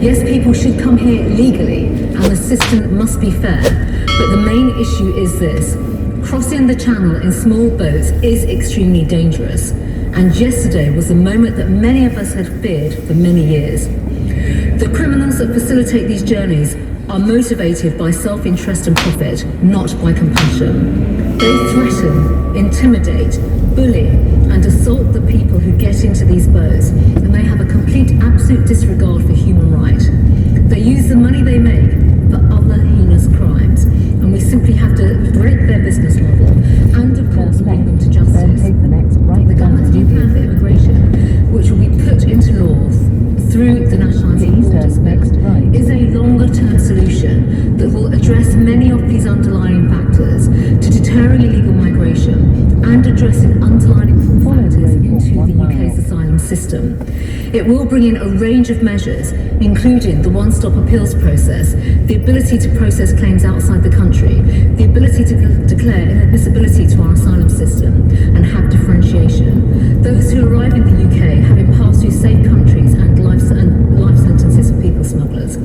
Yes, people should come here legally and the system must be fair, but the main issue is this. Crossing the channel in small boats is extremely dangerous, and yesterday was the moment that many of us had feared for many years. The criminals that facilitate these journeys are motivated by self-interest and profit, not by compassion. They threaten, intimidate, bully, and assault the people who get into these boats, and they have a complete, absolute disregard for human rights. They use the money they make for other heinous crimes, and we simply have to break their business model and, of course, bring them to justice. The government's new plan for immigration, which will be put into law through the Nationality and Borders Bill, is a longer-term solution that will address many of these underlying factors to deterring illegal migration and addressing underlying factors into the UK's asylum system. It will bring in a range of measures, including the one-stop appeals process, the ability to process claims outside the country, the ability to declare inadmissibility to our asylum system and have differentiation. Those who arrive in the UK having passed through safe countries and life sentences for people smugglers.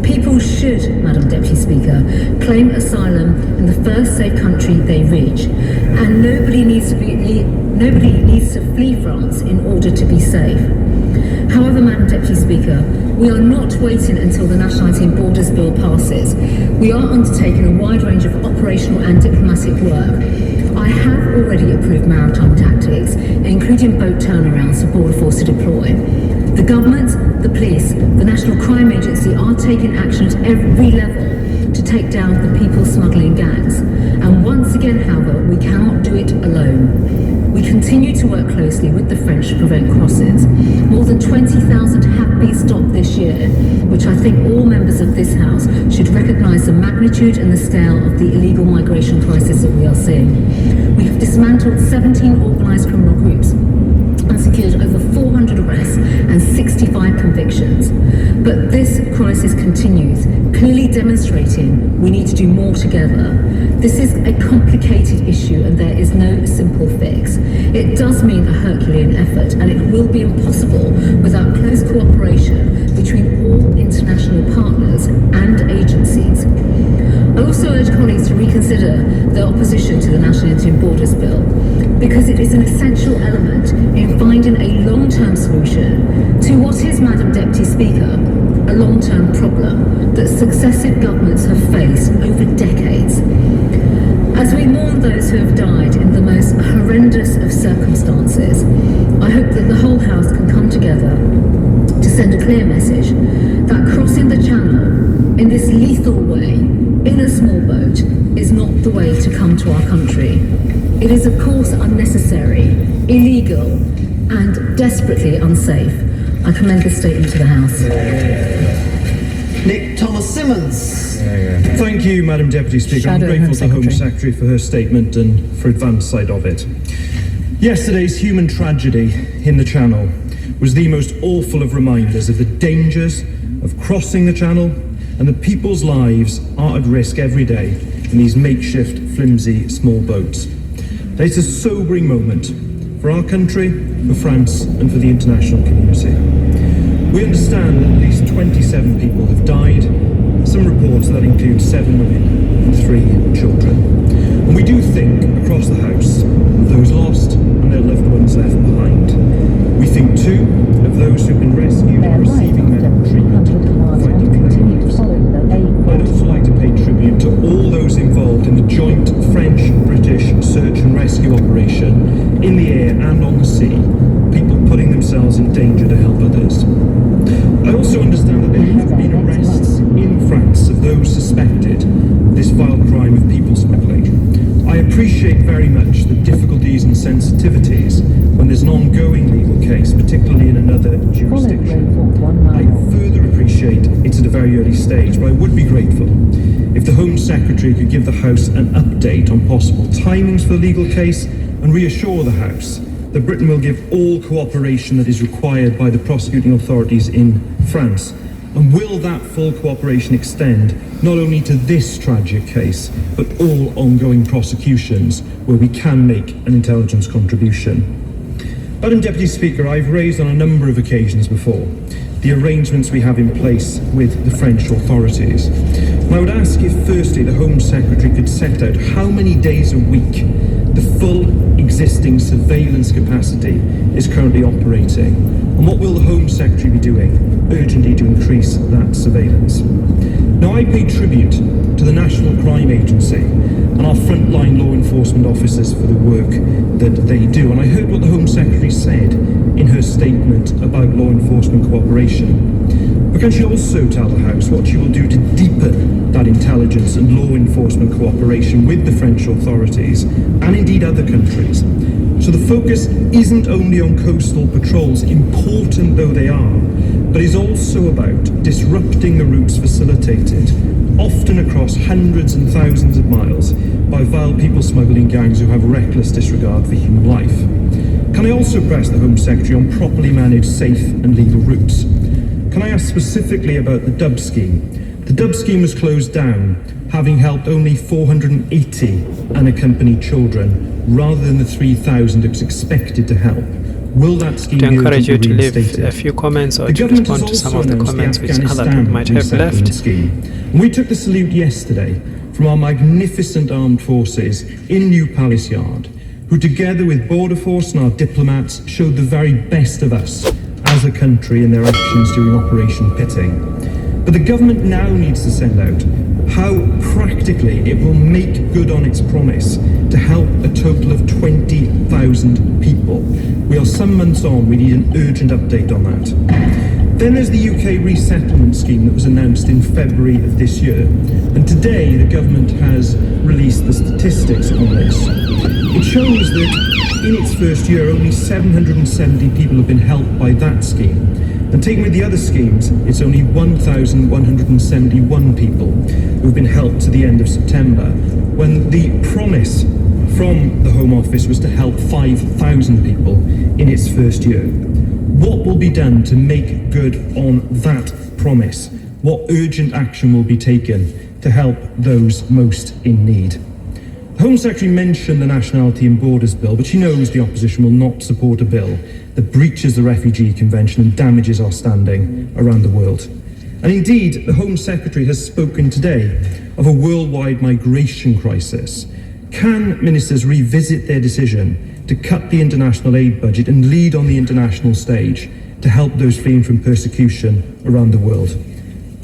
People should, Madam Deputy Speaker, claim asylum in the first safe country they reach, and nobody needs to flee France in order to be safe. However, Madam Deputy Speaker, we are not waiting until the Nationality and Borders Bill passes. We are undertaking a wide range of operational and diplomatic work. I have already approved maritime tactics, including boat turnarounds for Border Force to deploy. The government, the police, the National Crime Agency are taking action at every level to take down the people smuggling gangs. And once again, however, we cannot do it alone. We continue to work closely with the French to prevent crossings. More than 20,000 have been stopped this year, which I think all members of this House should recognise the magnitude and the scale of the illegal migration crisis that we are seeing. We have dismantled 17 organised criminal groups and secured over 400 arrests and 65 convictions. But this crisis continues, clearly demonstrating we need to do more together. This is a complicated issue and there is no simple fix. It does mean a Herculean effort, and it will be impossible without close cooperation between all international partners and agencies. I also urge colleagues to reconsider their opposition to the Nationality and Borders Bill, because it is an essential element in finding a long-term solution to what is, Madam Deputy Speaker, a long-term problem that successive governments have faced over decades. As we mourn those who have died in the most horrendous of circumstances, I hope that the whole House can come together to send a clear message that crossing the Channel in this lethal way, in a small boat, is not the way to come to our country. It is, of course, unnecessary, illegal, and desperately unsafe. I commend this statement to the House. Nick Thomas-Simmons. Thank you, Madam Deputy Speaker. I'm grateful to the Home Secretary for her statement and for advance side of it. Yesterday's human tragedy in the Channel was the most awful of reminders of the dangers of crossing the Channel, and the people's lives are at risk every day in these makeshift, flimsy, small boats. It's a sobering moment for our country, for France, and for the international community. We understand that at least 27 people have died, some reports that include 7 women and 3 children. And we do think, across the House, of those lost and their loved ones left behind. We think, too, of those who've been rescued and receiving medical treatment, fighting flames. I'd also like to pay tribute to all those involved in the joint French-British search and rescue operation in the air and on the sea, people putting themselves in danger to help others. I also understand that there have been arrests in France of those suspected of this vile crime of people smuggling. I appreciate very much the difficulties and sensitivities when there's an ongoing legal case, particularly in another jurisdiction. I further appreciate it's at a very early stage, but I would be grateful if the Home Secretary could give the House an update on possible timings for the legal case and reassure the House that Britain will give all cooperation that is required by the prosecuting authorities in France. And will that full cooperation extend not only to this tragic case, but all ongoing prosecutions where we can make an intelligence contribution? Madam Deputy Speaker, I've raised on a number of occasions before the arrangements we have in place with the French authorities. And I would ask if firstly the Home Secretary could set out how many days a week the full existing surveillance capacity is currently operating, and what will the Home Secretary be doing urgently to increase that surveillance. Now, I pay tribute to the National Crime Agency and our frontline law enforcement officers for the work that they do, and I heard what the Home Secretary said in her statement about law enforcement cooperation. But can she also tell the House what she will do to deepen that intelligence and law enforcement cooperation with the French authorities and indeed other countries? So the focus isn't only on coastal patrols, important though they are, but is also about disrupting the routes facilitated, often across hundreds and thousands of miles, by vile people smuggling gangs who have reckless disregard for human life. Can I also press the Home Secretary on properly managed, safe and legal routes? Can I ask specifically about the DUB scheme? The DUB scheme was closed down, having helped only 480 unaccompanied children, rather than the 3,000 it was expected to help. Will that scheme to encourage you to leave reinstated? a few comments or The to government respond to has some also of the announced comments which other Afghanistan people might have resettlement left. scheme. And we took the salute yesterday from our magnificent armed forces in New Palace Yard, who together with Border Force and our diplomats showed the very best of us as a country in their actions during Operation Pitting. But the government now needs to send out how practically it will make good on its promise to help a total of 20,000 people. We are some months on, we need an urgent update on that. Then there's the UK resettlement scheme that was announced in February of this year. And today the government has released the statistics on this. It shows that in its first year only 770 people have been helped by that scheme. And taken with the other schemes, it's only 1,171 people who have been helped to the end of September, when the promise from the Home Office was to help 5,000 people in its first year. What will be done to make good on that promise? What urgent action will be taken to help those most in need? The Home Secretary mentioned the Nationality and Borders Bill, but she knows the opposition will not support a bill that breaches the Refugee Convention and damages our standing around the world. And indeed, the Home Secretary has spoken today of a worldwide migration crisis. Can ministers revisit their decision to cut the international aid budget and lead on the international stage to help those fleeing from persecution around the world?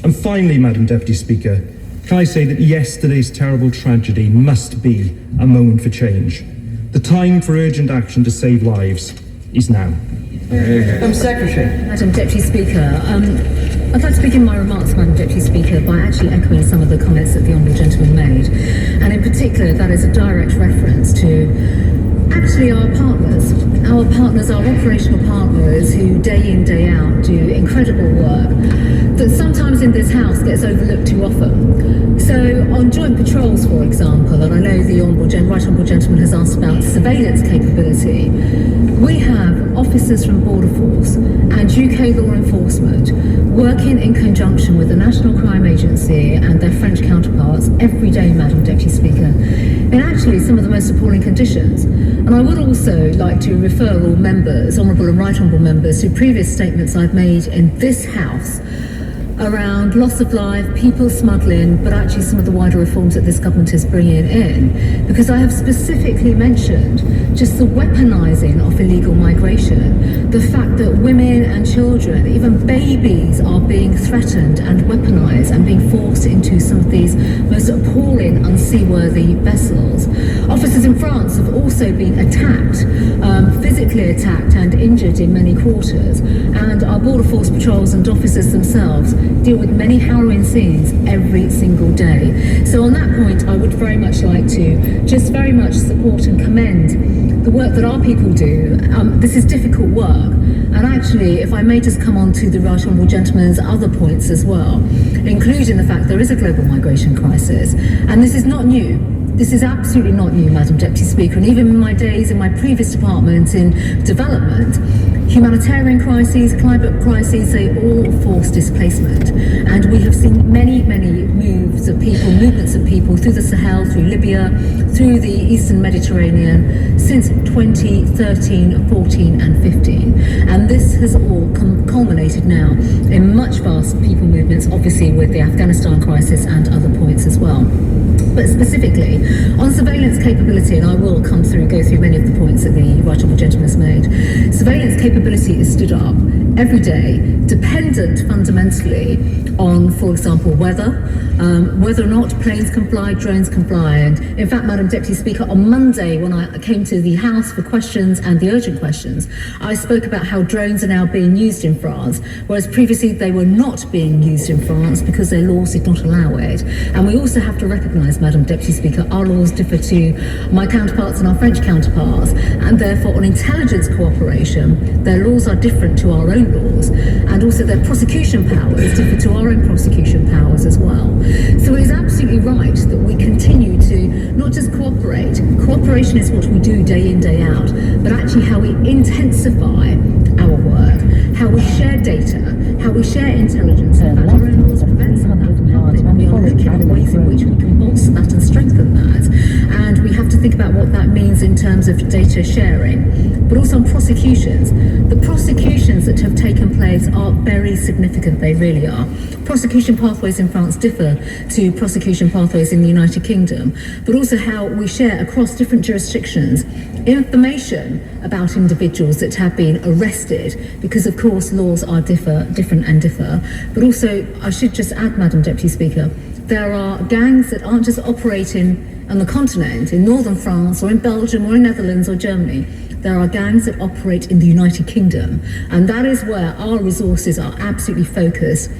And finally, Madam Deputy Speaker, can I say that yesterday's terrible tragedy must be a moment for change. The time for urgent action to save lives is now. Secretary. Madam Deputy Speaker, I'd like to begin my remarks, Madam Deputy Speaker, by actually echoing some of the comments that the Honourable Gentleman made. And in particular, that is a direct reference to actually our partners, our operational partners who day in, day out do incredible work that sometimes in this House gets overlooked too often. So on joint patrols, for example, and I know the Right Honourable Gentleman has asked about surveillance capability, we have officers from Border Force and UK law enforcement working in conjunction with the National Crime Agency and their French counterparts every day, Madam Deputy Speaker, in actually some of the most appalling conditions. And I would also like to refer all members, Honourable and Right Honourable members, to previous statements I've made in this House around loss of life, people smuggling, but actually some of the wider reforms that this government is bringing in. Because I have specifically mentioned just the weaponising of illegal migration, the fact that women and children, even babies, are being threatened and weaponised and being forced into some of these most appalling, unseaworthy vessels. Officers in France have also been attacked, physically attacked and injured in many quarters, and our Border Force patrols and officers themselves deal with many harrowing scenes every single day. So on that point, I would very much like to just very much support and commend the work that our people do. This is difficult work, and actually, if I may just come on to the Right Honourable Gentleman's other points as well, including the fact there is a global migration crisis, and this is not new. This is absolutely not new, Madam Deputy Speaker, and even in my days in my previous department in development, humanitarian crises, climate crises, they all force displacement. And we have seen many, many moves flows of people, movements of people through the Sahel, through Libya, through the Eastern Mediterranean since 2013, 14 and 15. And this has all culminated now in much vast people movements, obviously with the Afghanistan crisis and other points as well. But specifically, on surveillance capability, and I will go through many of the points that the right honourable gentleman has made, surveillance capability is stood up every day, dependent fundamentally on, for example, weather, whether or not planes can fly, drones can fly. And in fact, Madam Deputy Speaker, on Monday when I came to the House for questions and the urgent questions, I spoke about how drones are now being used in France, whereas previously they were not being used in France because their laws did not allow it. And we also have to recognise, Madam Deputy Speaker, our laws differ to my counterparts and our French counterparts, and therefore on intelligence cooperation, their laws are different to our own laws, and also their prosecution powers differ to our own prosecution powers as well. So it is absolutely right that we continue to not just cooperate. Cooperation is what we do day in, day out, but actually how we intensify our work, how we share data, how we share intelligence. In fact, our own laws prevent some of that from happening, and we are looking at ways in which we can bolster that and strengthen that. And we have to think about what that means in terms of data sharing, but also on prosecutions. The prosecutions that have taken place are very significant, they really are. Prosecution pathways in France differ to prosecution pathways in the United Kingdom, but also how we share across different jurisdictions information about individuals that have been arrested, because of course laws are different and differ. But also, I should just add, Madam Deputy Speaker, there are gangs that aren't just operating on the continent, in northern France or in Belgium or in Netherlands or Germany. There are gangs that operate in the United Kingdom, and that is where our resources are absolutely focused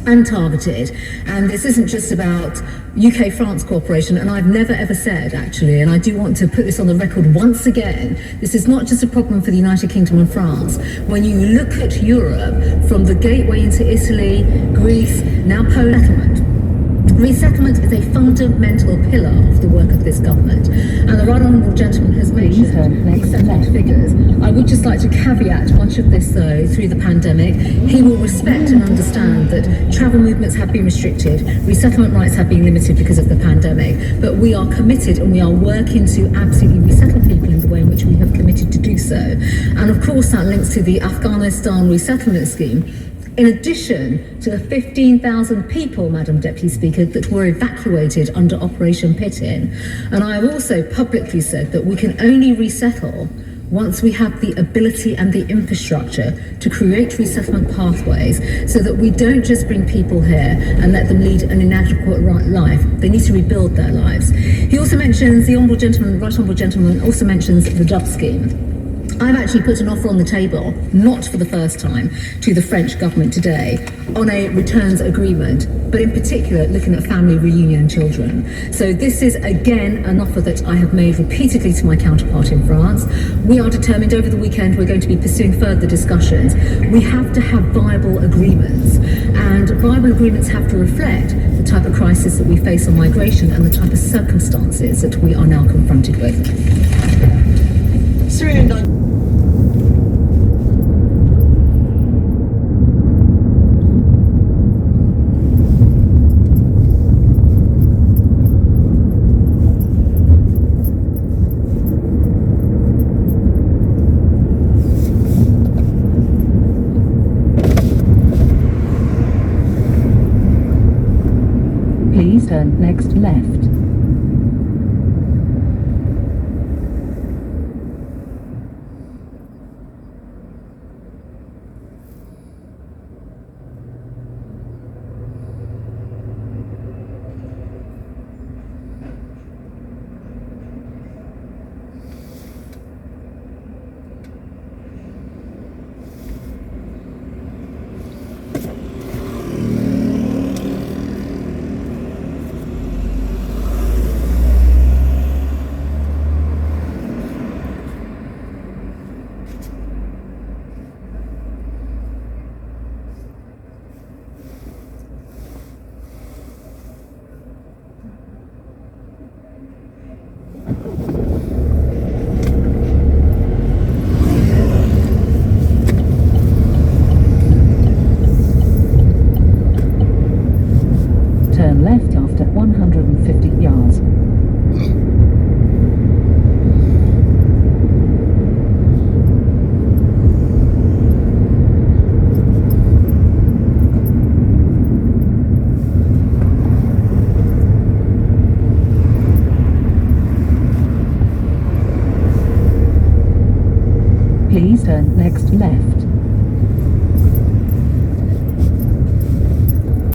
and targeted. And this isn't just about UK-France cooperation, and I've never ever said, actually, and I do want to put this on the record once again, this is not just a problem for the United Kingdom and France. When you look at Europe, from the gateway into Italy, Greece, now Poland, resettlement is a fundamental pillar of the work of this government, and the right honourable gentleman has mentioned resettlement figures. I would just like to caveat much of this, though, through the pandemic. He will respect and understand that travel movements have been restricted, resettlement rights have been limited because of the pandemic, but we are committed and we are working to absolutely resettle people in the way in which we have committed to do so. And of course that links to the Afghanistan resettlement scheme. In addition to the 15,000 people, Madam Deputy Speaker, that were evacuated under Operation Pitin. And I have also publicly said that we can only resettle once we have the ability and the infrastructure to create resettlement pathways, so that we don't just bring people here and let them lead an inadequate life. They need to rebuild their lives. He also mentions, the right honourable gentleman also mentions the Dove scheme. I've actually put an offer on the table, not for the first time, to the French government today on a returns agreement, but in particular looking at family reunion and children. So this is again an offer that I have made repeatedly to my counterpart in France. We are determined. Over the weekend we're going to be pursuing further discussions. We have to have viable agreements, and viable agreements have to reflect the type of crisis that we face on migration and the type of circumstances that we are now confronted with. Please turn next left. Please turn next left.